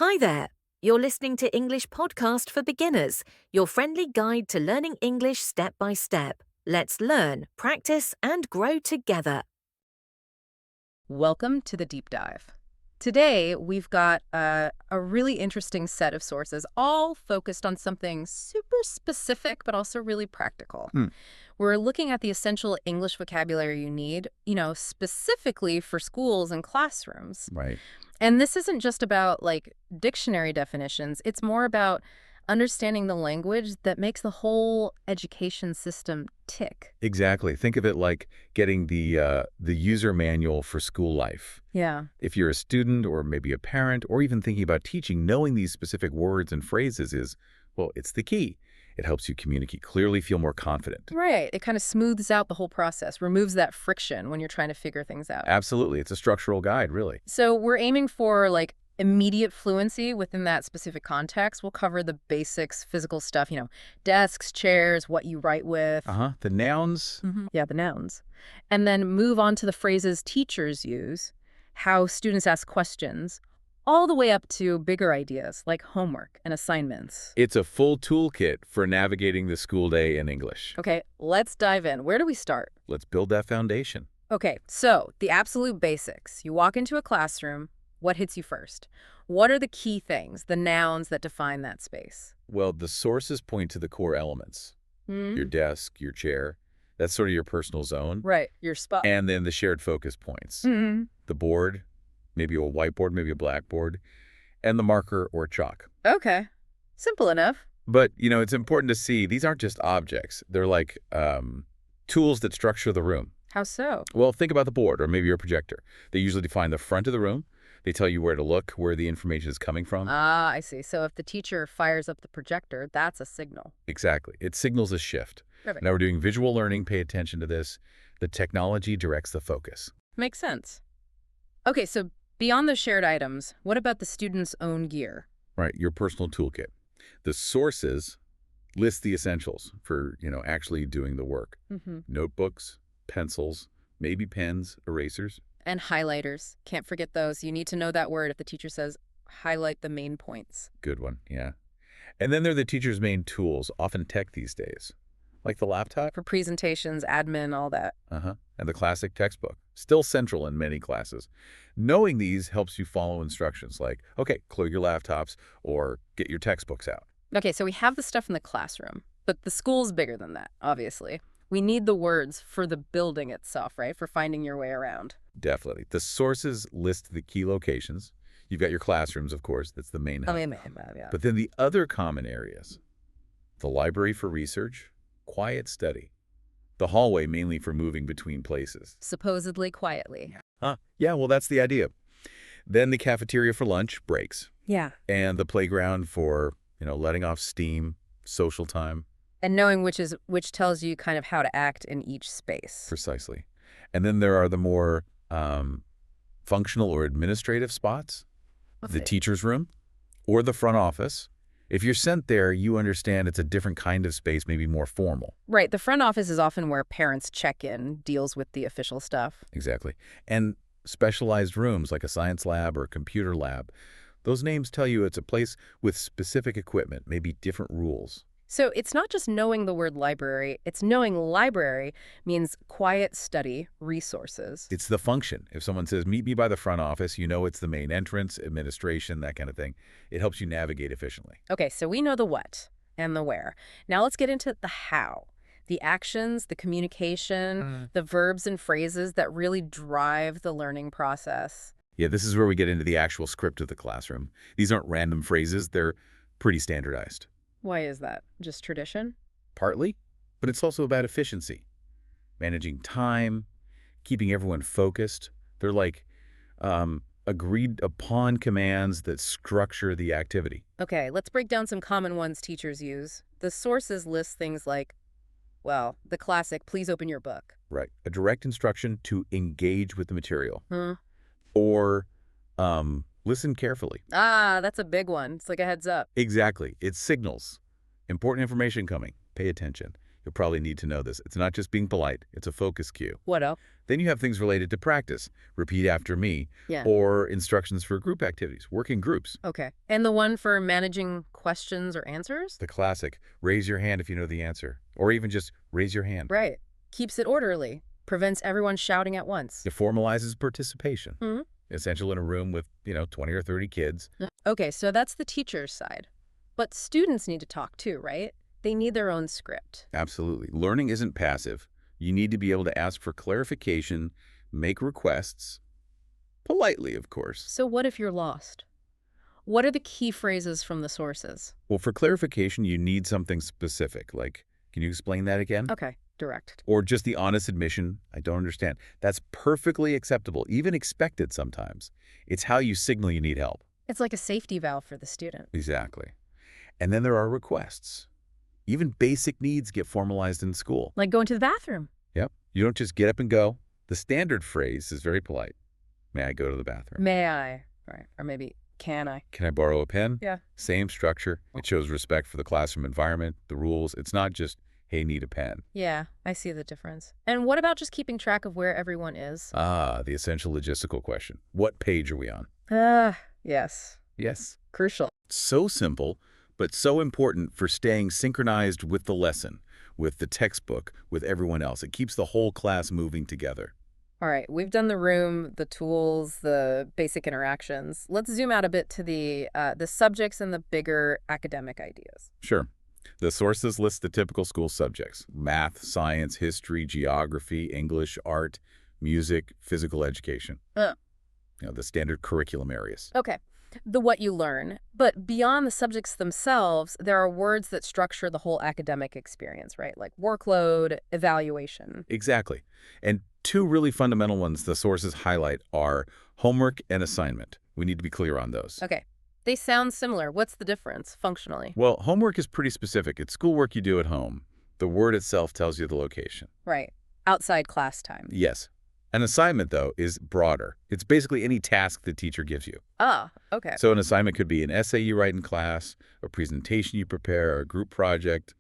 Hi there. You're listening to English Podcast for Beginners, your friendly guide to learning English step by step. Let's learn, practice, and grow together. Welcome to the deep dive. Today, we've got a really interesting set of sources, all focused on something super specific, but also really practical. We're looking at the essential English vocabulary you need, specifically for schools and classrooms. Right. And this isn't just about, dictionary definitions. It's more about understanding the language that makes the whole education system tick. Exactly. Think of it like getting the user manual for school life. Yeah. If you're a student or maybe a parent or even thinking about teaching, knowing these specific words and phrases is, well, it's the key. It helps you communicate clearly, feel more confident. Right. It kind of smooths out the whole process, removes that friction when you're trying to figure things out. Absolutely. It's a structural guide, really. So we're aiming for immediate fluency within that specific context. We'll cover the basics, physical stuff, desks, chairs, what you write with. The nouns. Yeah, the nouns. And then move on to the phrases teachers use, how students ask questions, all the way up to bigger ideas like homework and assignments. It's a full toolkit for navigating the school day in English. Okay, let's dive in. Where do we start? Let's build that foundation. Okay, so the absolute basics. You walk into a classroom. What hits you first? What are the key things, the nouns that define that space? Well, the sources point to the core elements. Your desk, your chair. That's sort of your personal zone. Right, your spot. And then the shared focus points. The board, maybe a whiteboard, maybe a blackboard, and the marker or chalk. Okay, simple enough. But, it's important to see these aren't just objects. They're like tools that structure the room. How so? Well, think about the board or maybe your projector. They usually define the front of the room. They tell you where to look, where the information is coming from. Ah, I see. So if the teacher fires up the projector, that's a signal. Exactly. It signals a shift. Perfect. Now we're doing visual learning. Pay attention to this. The technology directs the focus. Makes sense. Okay, so beyond the shared items, what about the student's own gear? Right, your personal toolkit. The sources list the essentials for, actually doing the work. Notebooks, pencils, maybe pens, erasers. And highlighters. Can't forget those. You need to know that word if the teacher says highlight the main points. Good one, yeah. And then there are the teacher's main tools, often tech these days, like the laptop. For presentations, admin, all that. And the classic textbook, still central in many classes. Knowing these helps you follow instructions like, okay, clear your laptops or get your textbooks out. Okay, so we have the stuff in the classroom, but the school's bigger than that, obviously. We need the words for the building itself, right? For finding your way around. Definitely. The sources list the key locations. You've got your classrooms, of course. That's the main hub. Yeah. But then the other common areas, the library for research, quiet study, the hallway mainly for moving between places. Supposedly quietly. Yeah, well, that's the idea. Then the cafeteria for lunch, breaks. Yeah. And the playground for, letting off steam, social time. And knowing which tells you kind of how to act in each space. Precisely. And then there are the more functional or administrative spots, the teacher's room or the front office. If you're sent there, you understand it's a different kind of space, maybe more formal. Right. The front office is often where parents check in, deals with the official stuff. Exactly. And specialized rooms like a science lab or a computer lab, those names tell you it's a place with specific equipment, maybe different rules. So it's not just knowing the word library, it's knowing library means quiet study, resources. It's the function. If someone says, meet me by the front office, it's the main entrance, administration, that kind of thing. It helps you navigate efficiently. Okay, so we know the what and the where. Now let's get into the how. The actions, the communication, the verbs and phrases that really drive the learning process. Yeah, this is where we get into the actual script of the classroom. These aren't random phrases. They're pretty standardized. Why is that? Just tradition? Partly, but it's also about efficiency. Managing time, keeping everyone focused. They're like agreed upon commands that structure the activity. Okay, let's break down some common ones teachers use. The sources list things like, the classic, please open your book. Right. A direct instruction to engage with the material. Or listen carefully. Ah, that's a big one. It's like a heads up. Exactly. It signals important information coming. Pay attention. You'll probably need to know this. It's not just being polite. It's a focus cue. What else? Then you have things related to practice. Repeat after me. Yeah. Or instructions for group activities. Work in groups. Okay. And the one for managing questions or answers? The classic. Raise your hand if you know the answer. Or even just raise your hand. Right. Keeps it orderly. Prevents everyone shouting at once. It formalizes participation. Mm-hmm. Essential in a room with, 20 or 30 kids. Okay, so that's the teacher's side. But students need to talk too, right? They need their own script. Absolutely. Learning isn't passive. You need to be able to ask for clarification, make requests, politely, of course. So what if you're lost? What are the key phrases from the sources? Well, for clarification, you need something specific, like, can you explain that again? Okay, direct. Or just the honest admission, I don't understand. That's perfectly acceptable, even expected sometimes. It's how you signal you need help. It's like a safety valve for the student. Exactly. And then there are requests. Even basic needs get formalized in school. Like going to the bathroom. Yep. You don't just get up and go. The standard phrase is very polite. May I go to the bathroom? May I? Right. Or maybe, can I? Can I borrow a pen? Yeah. Same structure. It shows respect for the classroom environment, the rules. It's not just, hey, need a pen. Yeah, I see the difference. And what about just keeping track of where everyone is? Ah, the essential logistical question. What page are we on? Yes. Yes. Crucial. So simple, but so important for staying synchronized with the lesson, with the textbook, with everyone else. It keeps the whole class moving together. All right, we've done the room, the tools, the basic interactions. Let's zoom out a bit to the subjects and the bigger academic ideas. Sure. The sources list the typical school subjects: math, science, history, geography, English, art, music, physical education. The standard curriculum areas. Okay. The what you learn. But beyond the subjects themselves, there are words that structure the whole academic experience, right? Like workload, evaluation. Exactly. And two really fundamental ones the sources highlight are homework and assignment. We need to be clear on those. Okay. They sound similar. What's the difference functionally? Well, homework is pretty specific. It's schoolwork you do at home. The word itself tells you the location. Right. Outside class time. Yes. An assignment, though, is broader. It's basically any task the teacher gives you. Ah, okay. So an assignment could be an essay you write in class, a presentation you prepare, a group project,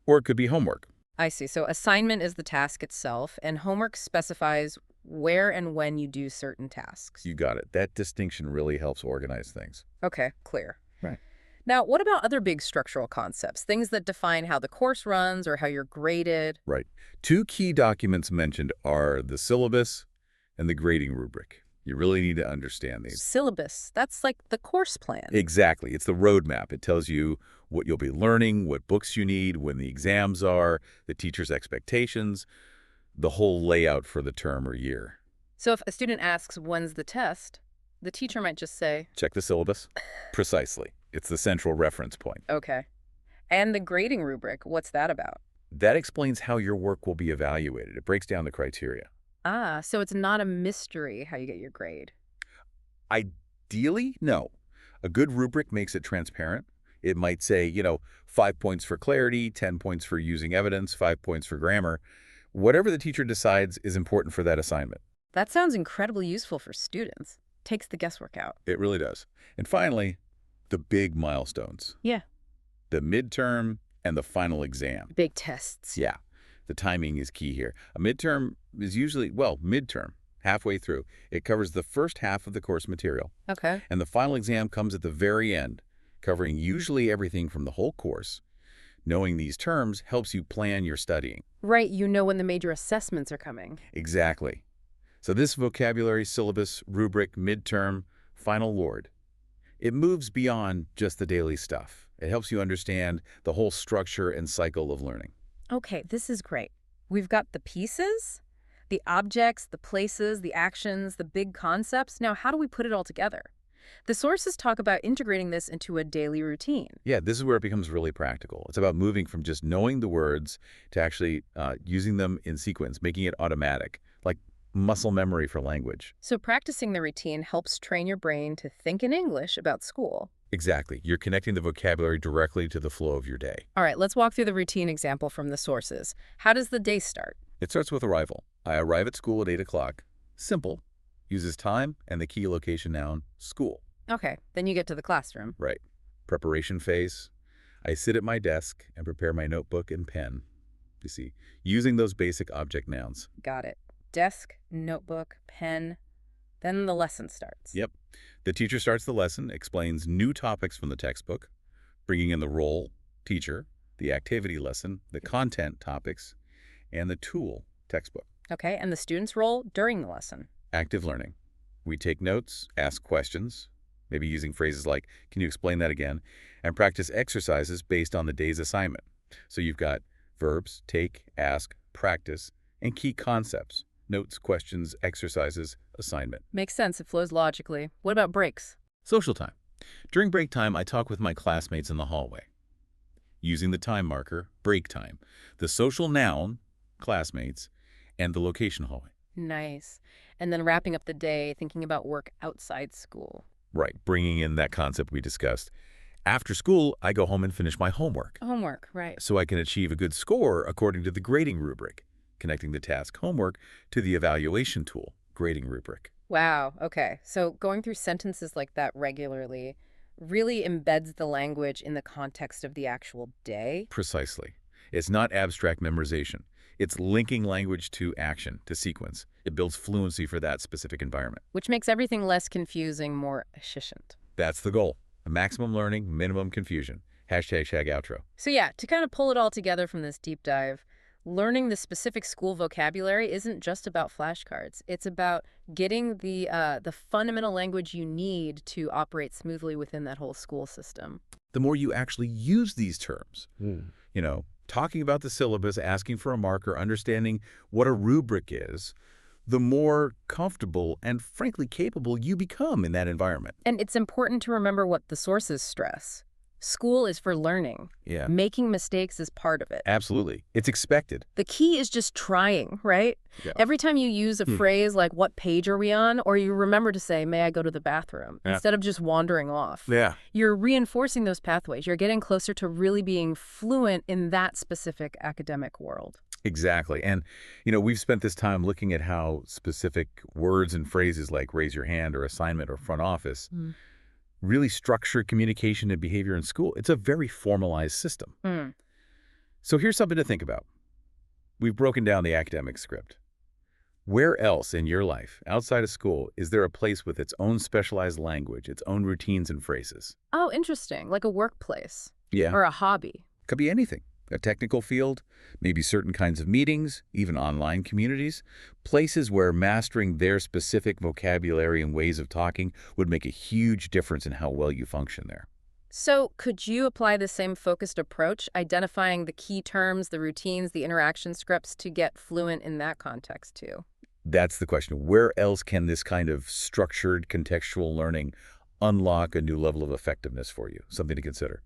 or it could be homework. I see. So assignment is the task itself, and homework specifies where and when you do certain tasks. You got it. That distinction really helps organize things. Okay, clear. Right. Now, what about other big structural concepts, things that define how the course runs or how you're graded? Right. Two key documents mentioned are the syllabus and the grading rubric. You really need to understand these. Syllabus, that's like the course plan. Exactly. It's the roadmap. It tells you what you'll be learning, what books you need, when the exams are, the teacher's expectations, the whole layout for the term or year. So if a student asks, when's the test, the teacher might just say, check the syllabus. Precisely. It's the central reference point. okay. And the grading rubric, what's that about? That explains how your work will be evaluated. It breaks down the criteria. Ah, so it's not a mystery how you get your grade. Ideally, no. A good rubric makes it transparent. It might say, 5 points for clarity, 10 points for using evidence, 5 points for grammar. Whatever the teacher decides is important for that assignment. That sounds incredibly useful for students. Takes the guesswork out. It really does. And finally, the big milestones. Yeah. The midterm and the final exam. Big tests. Yeah. The timing is key here. A midterm is usually, midterm, halfway through. It covers the first half of the course material. Okay. And the final exam comes at the very end, covering usually everything from the whole course. Knowing these terms helps you plan your studying. Right, you know when the major assessments are coming. Exactly. So this vocabulary, syllabus, rubric, midterm, final word, it moves beyond just the daily stuff. It helps you understand the whole structure and cycle of learning. Okay, this is great. We've got the pieces, the objects, the places, the actions, the big concepts. Now, how do we put it all together? The sources talk about integrating this into a daily routine. Yeah, this is where it becomes really practical. It's about moving from just knowing the words to actually using them in sequence, making it automatic, like muscle memory for language. So practicing the routine helps train your brain to think in English about school. Exactly. You're connecting the vocabulary directly to the flow of your day. All right, let's walk through the routine example from the sources. How does the day start? It starts with arrival. I arrive at school at 8 o'clock. Simple. Uses time and the key location noun, school. Okay, then you get to the classroom. Right. Preparation phase. I sit at my desk and prepare my notebook and pen. you see, using those basic object nouns. Got it. Desk, notebook, pen, then the lesson starts. Yep. The teacher starts the lesson, explains new topics from the textbook, bringing in the role, teacher, the activity lesson, the content topics, and the tool, textbook. Okay, and the student's role during the lesson. Active learning. We take notes, ask questions, maybe using phrases like, can you explain that again? And practice exercises based on the day's assignment. So you've got verbs, take, ask, practice, and key concepts, notes, questions, exercises, assignment. Makes sense. It flows logically. What about breaks? Social time. During break time, I talk with my classmates in the hallway. Using the time marker, break time, the social noun, classmates, and the location hallway. Nice. And then wrapping up the day, thinking about work outside school. Right, bringing in that concept we discussed. After school, I go home and finish my homework, Homework, right. so I can achieve a good score according to the grading rubric, connecting the task homework to the evaluation tool, grading rubric. Wow, okay. So going through sentences like that regularly really embeds the language in the context of the actual day. Precisely. It's not abstract memorization. It's linking language to action, to sequence. It builds fluency for that specific environment. Which makes everything less confusing, more efficient. That's the goal. Maximum learning, minimum confusion. #outro. So yeah, to kind of pull it all together from this deep dive, learning the specific school vocabulary isn't just about flashcards. It's about getting the fundamental language you need to operate smoothly within that whole school system. The more you actually use these terms, talking about the syllabus, asking for a marker, understanding what a rubric is, the more comfortable and frankly capable you become in that environment. And it's important to remember what the sources stress. School is for learning. Yeah. Making mistakes is part of it. Absolutely. It's expected. The key is just trying, right? Yeah. Every time you use a phrase like, what page are we on? Or you remember to say, may I go to the bathroom? Yeah. Instead of just wandering off. Yeah. You're reinforcing those pathways. You're getting closer to really being fluent in that specific academic world. Exactly. And, we've spent this time looking at how specific words and phrases like raise your hand or assignment or front office really structure communication and behavior in school. It's a very formalized system. So here's something to think about. We've broken down the academic script. Where else in your life, outside of school, is there a place with its own specialized language, its own routines and phrases? Oh, interesting. Like a workplace. Yeah. Or a hobby. Could be anything. A technical field, maybe certain kinds of meetings, even online communities, places where mastering their specific vocabulary and ways of talking would make a huge difference in how well you function there. So could you apply the same focused approach, identifying the key terms, the routines, the interaction scripts to get fluent in that context too? That's the question. Where else can this kind of structured contextual learning unlock a new level of effectiveness for you? Something to consider.